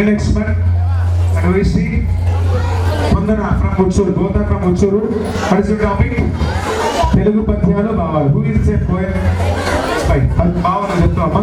next one, and we see Vandana from Muchuru, both are from Muchuru. What is the topic? Telugu Pathyalu Bavalu. Who is a poet? Right, Bavalu చెప్తామా?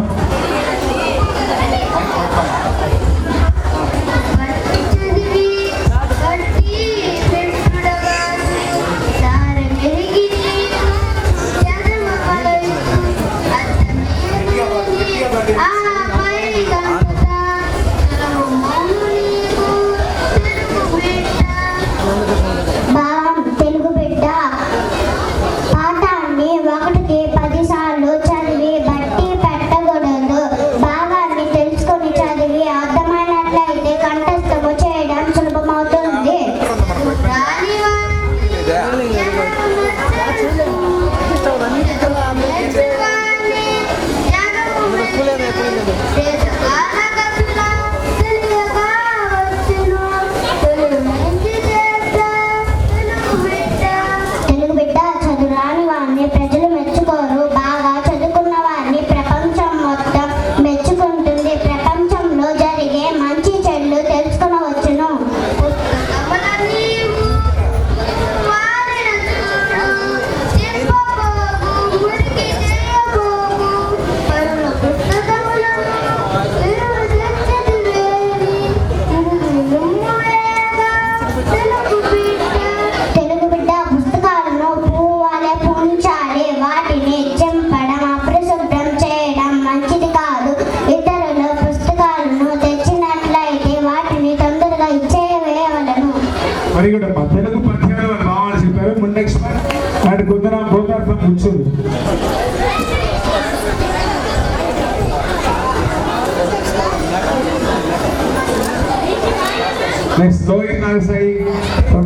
Very good. Telugu Pathyalu and Bavalu చెప్పారు. Next one, and Vandana, both are from Muchuru. Next, Lohit Nagasai from